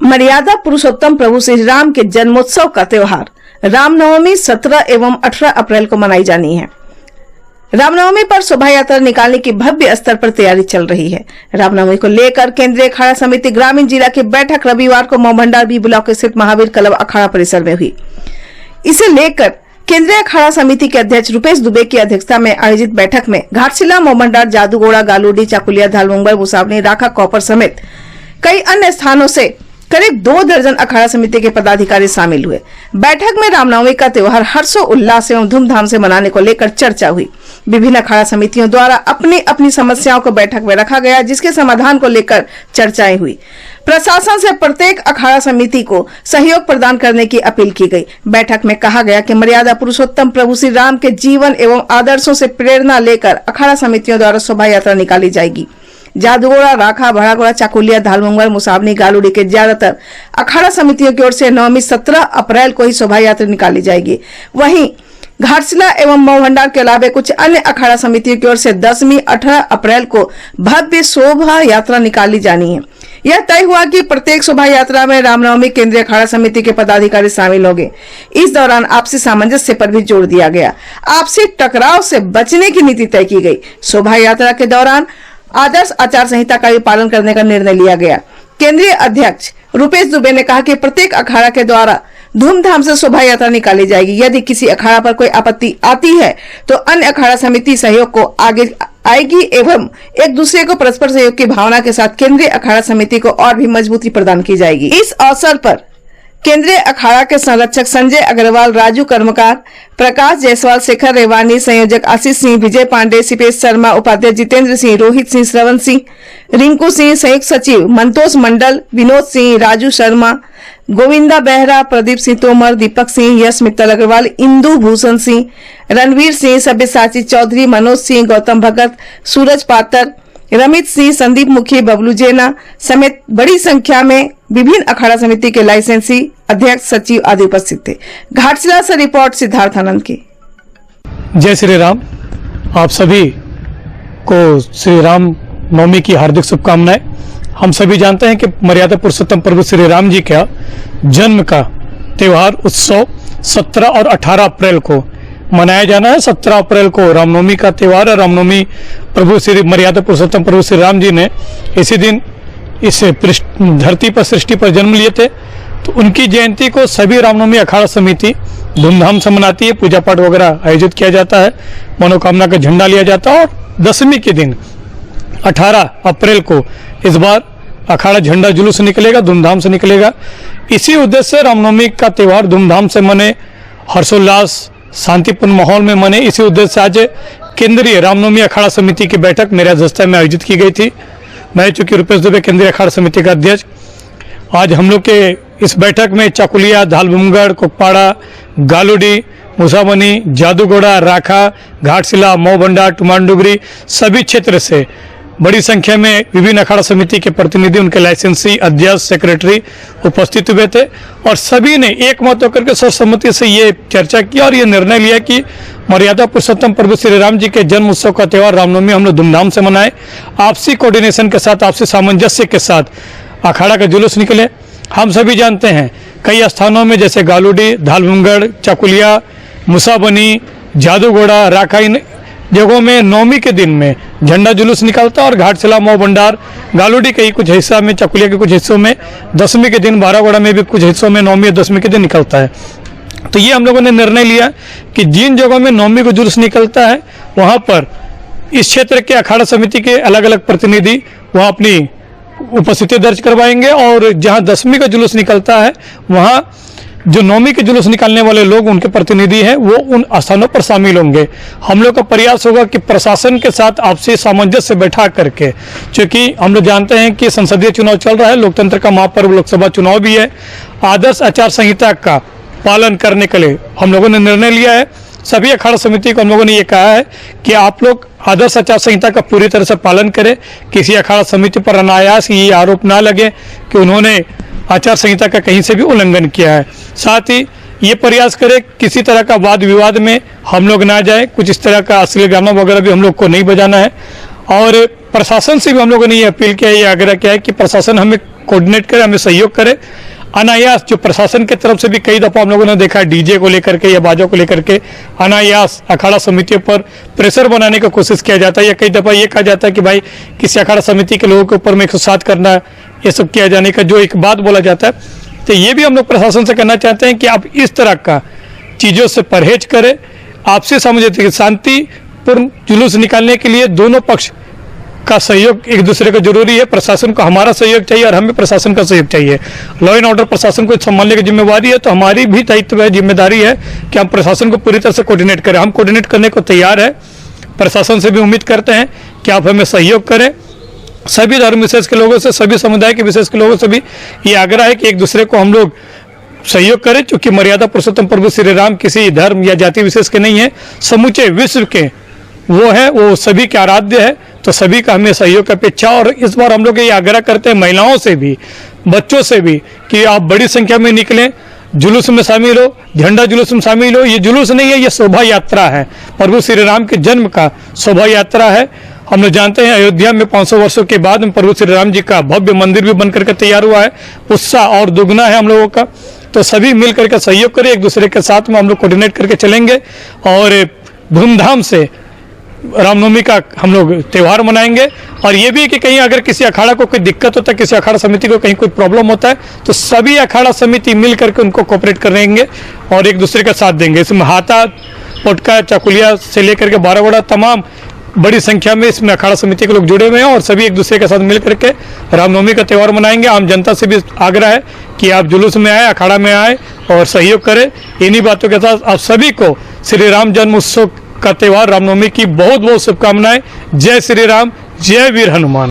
मर्यादा पुरुषोत्तम प्रभु श्री राम के जन्मोत्सव का त्योहार रामनवमी 17 एवं 18 अप्रैल को मनाई जानी है। रामनवमी पर शोभा यात्रा निकालने की भव्य स्तर पर तैयारी चल रही है। रामनवमी को लेकर केंद्रीय अखाड़ा समिति ग्रामीण जिला की बैठक रविवार को मोहभंडार बी ब्लॉक स्थित महावीर क्लब अखाड़ा परिसर में हुई। इसे लेकर केंद्रीय अखाड़ा समिति के अध्यक्ष रुपेश दुबे की अध्यक्षता में आयोजित बैठक में घाटशिला, मोहभंडार, जादूगोड़ा, गालूडी, चाकुलिया, धालमुंगल, मुसावनी, राखा, कॉपर समेत कई अन्य स्थानों से करीब 2 दर्जन अखाड़ा समिति के पदाधिकारी शामिल हुए। बैठक में रामनवमी का त्योहार हर्षोल्लास एवं धूमधाम से मनाने को लेकर चर्चा हुई। विभिन्न अखाड़ा समितियों द्वारा अपनी अपनी समस्याओं को बैठक में रखा गया, जिसके समाधान को लेकर चर्चाएं हुई। प्रशासन से प्रत्येक अखाड़ा समिति को सहयोग प्रदान करने की अपील की गई। बैठक में कहा गया कि मर्यादा पुरुषोत्तम प्रभु श्री राम के जीवन एवं आदर्शों से प्रेरणा लेकर अखाड़ा समितियों द्वारा शोभा यात्रा निकाली जाएगी। जादूगोड़ा, राखा, भड़ागोड़ा, चाकुलिया, धालमुंगल, मुसावनी, गालूडी के ज्यादातर अखाड़ा समितियों की ओर से नवमी 17 अप्रैल को ही शोभा यात्रा निकाली जाएगी। वहीं घाटशिला एवं मोहभंडार के अलावा कुछ अन्य अखाड़ा समितियों की ओर से 10वीं 18 अप्रैल को भव्य शोभा यात्रा निकाली जानी है। यह तय हुआ कि प्रत्येक शोभा यात्रा में रामनवमी केंद्रीय अखाड़ा समिति के पदाधिकारी शामिल होंगे। इस दौरान आपसी सामंजस्य पर भी जोर दिया गया। आपसी टकराव से बचने की नीति तय की गई। शोभा यात्रा के दौरान आदर्श आचार संहिता का भी पालन करने का निर्णय लिया गया। केंद्रीय अध्यक्ष रुपेश दुबे ने कहा कि प्रत्येक अखाड़ा के द्वारा धूमधाम से शोभा यात्रा निकाली जाएगी। यदि किसी अखाड़ा पर कोई आपत्ति आती है तो अन्य अखाड़ा समिति सहयोग को आगे आएगी एवं एक दूसरे को परस्पर सहयोग की भावना के साथ केंद्रीय अखाड़ा समिति को और भी मजबूती प्रदान की जाएगी। इस अवसर पर केंद्रीय अखाड़ा के संरक्षक संजय अग्रवाल, राजू कर्मकार, प्रकाश जायसवाल, शेखर रेवानी, संयोजक आशीष सिंह, विजय पांडे, सिपेश शर्मा, उपाध्यक्ष जितेंद्र सिंह, रोहित सिंह, श्रवण सिंह, रिंकू सिंह, संयुक्त सचिव मंतोष मंडल, विनोद सिंह, राजू शर्मा, गोविंदा बेहरा, प्रदीप सिंह तोमर, दीपक सिंह, यश मित्तल अग्रवाल, इंदु भूषण सिंह, रणवीर सिंह, सब्यसाची चौधरी, मनोज सिंह, गौतम भगत, सूरज पातर, रमित सिंह, संदीप मुखी, बबलू जेना समेत बड़ी संख्या में विभिन्न अखाड़ा समिति के लाइसेंसी, अध्यक्ष, सचिव आदि उपस्थित थे। घाटशिला से रिपोर्ट सिद्धार्थ आनंद की। जय श्री राम। आप सभी को श्री राम नवमी की हार्दिक शुभकामनाएं। हम सभी जानते हैं कि मर्यादा पुरुषोत्तम प्रभु श्री राम जी का जन्म का त्योहार उत्सव 17 और 18 अप्रैल को मनाया जाना है। 17 अप्रैल को रामनवमी का त्योहार है। रामनवमी प्रभु श्री मर्यादा पुरुषोत्तम प्रभु श्री राम जी ने इसी दिन इस धरती पर, सृष्टि पर जन्म लिए थे, तो उनकी जयंती को सभी रामनवमी अखाड़ा समिति धूमधाम से मनाती है। पूजा पाठ वगैरह आयोजित किया जाता है, मनोकामना का झंडा लिया जाता है और 10वीं के दिन 18 अप्रैल को इस बार अखाड़ा झंडा जुलूस निकलेगा, धूमधाम से निकलेगा। इसी उद्देश्य से रामनवमी का त्योहार धूमधाम से मने, हर्षोल्लास, शांतिपूर्ण माहौल में मने, इसी उद्देश्य से आज केंद्रीय रामनवमी अखाड़ा समिति की बैठक मेरे अध्यक्षता में आयोजित की गई थी। मैं चूंकि रुपेश दुबे केंद्रीय अखाड़ा समिति का अध्यक्ष, आज हम लोग के इस बैठक में चाकुलिया, धालमुंगल, कुपवाड़ा, गालूडी, मुसावनी, जादूगोड़ा, राखा, घाटशिला, मोहभंडार, टुमानडुगरी सभी क्षेत्र से बड़ी संख्या में विभिन्न अखाड़ा समिति के प्रतिनिधि, उनके लाइसेंसी, अध्यक्ष, सेक्रेटरी उपस्थित हुए थे और सभी ने एक मत होकर के सर्वसम्मति से ये चर्चा की और ये निर्णय लिया कि मर्यादा पुरुषोत्तम प्रभु श्री राम जी के जन्म उत्सव का त्यौहार रामनवमी हम लोग धूमधाम से मनाएं। आपसी कोऑर्डिनेशन के साथ, आपसी सामंजस्य के साथ अखाड़ा का जुलूस निकले। हम सभी जानते हैं कई स्थानों में जैसे गालूडी, धालमुंगल, चाकुलिया, मुसावनी, जादूगोड़ा, राखा, इन जगहों में नवमी के दिन में झंडा जुलूस निकलता है और घाटशिला, मोहभंडार, गालूडी के कुछ हिस्सा में, चाकुलिया के कुछ हिस्सों में 10वीं के दिन, भारागोड़ा में भी कुछ हिस्सों में नवमी और 10वीं के दिन निकलता है। तो ये हम लोगों ने निर्णय लिया कि जिन जगहों में नवमी को जुलूस निकलता है वहाँ पर इस क्षेत्र के अखाड़ा समिति के अलग अलग प्रतिनिधि वहाँ अपनी उपस्थिति दर्ज करवाएंगे और जहाँ 10वीं का जुलूस निकलता है वहाँ जो नवमी के जुलूस निकालने वाले लोग, उनके प्रतिनिधि हैं, वो उन स्थानों पर शामिल होंगे। हम लोग का प्रयास होगा कि प्रशासन के साथ आपसी सामंजस्य बैठा करके, क्योंकि हम लोग जानते हैं कि संसदीय चुनाव चल रहा है, लोकतंत्र का महापर्व लोकसभा चुनाव भी है, आदर्श आचार संहिता का पालन करने के लिए हम लोगों ने निर्णय लिया है। सभी अखाड़ा समिति को हम लोगों ने ये कहा है कि आप लोग आदर्श आचार संहिता का पूरी तरह से पालन करें। किसी अखाड़ा समिति पर अनायास ये आरोप ना लगे कि उन्होंने आचार संहिता का कहीं से भी उल्लंघन किया है। साथ ही ये प्रयास करें किसी तरह का वाद विवाद में हम लोग ना जाए, कुछ इस तरह का अश्लील गाना वगैरह भी हम लोग को नहीं बजाना है। और प्रशासन से भी हम लोगों ने ये अपील किया, ये आग्रह किया है कि प्रशासन हमें कोऑर्डिनेट करे, हमें सहयोग करे। अनायास जो प्रशासन की तरफ से भी कई दफा हम लोगों ने देखा डीजे को लेकर के या बाजा को लेकर के अनायास अखाड़ा समितियों पर प्रेशर बनाने की कोशिश किया जाता है, या कई दफा ये कहा जाता है कि भाई किसी अखाड़ा समिति के लोगों के ऊपर में 107 करना, ये सब किया जाने का जो एक बात बोला जाता है। तो ये भी हम लोग प्रशासन से कहना चाहते हैं कि आप इस तरह का चीज़ों से परहेज करें। आपसे समझते कि शांतिपूर्ण जुलूस निकालने के लिए दोनों पक्ष का सहयोग एक दूसरे को जरूरी है। प्रशासन को हमारा सहयोग चाहिए और हमें प्रशासन का सहयोग चाहिए। लॉ एंड ऑर्डर प्रशासन को संभालने की जिम्मेवारी है, तो हमारी भी दायित्व है, जिम्मेदारी है कि हम प्रशासन को पूरी तरह से कोऑर्डिनेट करें। हम कोऑर्डिनेट करने को तैयार है। प्रशासन से भी उम्मीद करते हैं कि आप हमें सहयोग करें। सभी धर्म विशेष के लोगों से, सभी समुदाय के विशेष के लोगों से भी ये आग्रह है कि एक दूसरे को हम लोग सहयोग करें, क्योंकि मर्यादा पुरुषोत्तम प्रभु श्री राम किसी धर्म या जाति विशेष के नहीं है, समूचे विश्व के वो है, वो सभी के आराध्य है। तो सभी का हमें सहयोग की अपेक्षा। और इस बार हम लोग ये आग्रह करते हैं महिलाओं से भी, बच्चों से भी, कि आप बड़ी संख्या में निकलें, जुलूस में शामिल हो, झंडा जुलूस में शामिल हो। ये जुलूस नहीं है, ये शोभा यात्रा है, प्रभु श्री राम के जन्म का शोभा यात्रा है। हम लोग जानते हैं अयोध्या में 500 वर्षों के बाद में प्रभु श्री राम जी का भव्य मंदिर भी बनकर के तैयार हुआ है। उत्साह और दुगना है हम लोगों का। तो सभी मिल करके सहयोग करें, एक दूसरे के साथ में हम लोग कोऑर्डिनेट करके चलेंगे और धूमधाम से रामनवमी का हम लोग त्यौहार मनाएंगे। और ये भी कि कहीं अगर किसी अखाड़ा को कोई दिक्कत होता है, किसी अखाड़ा समिति को कहीं कोई प्रॉब्लम होता है, तो सभी अखाड़ा समिति मिल करके उनको कोऑपरेट करेंगे और एक दूसरे का साथ देंगे। इसमें हाथा, पोटका, चाकुलिया से लेकर के बारागोड़ा तमाम बड़ी संख्या में इसमें अखाड़ा समिति के लोग जुड़े हुए हैं और सभी एक दूसरे के साथ मिल करके रामनवमी का त्यौहार मनाएंगे। आम जनता से भी आग्रह है कि आप जुलूस में आए, अखाड़ा में आए और सहयोग करें। इन्हीं बातों के साथ आप सभी को श्री राम जन्म उत्सव का त्यौहार रामनवमी की बहुत बहुत शुभकामनाएं। जय श्री राम, जय वीर हनुमान।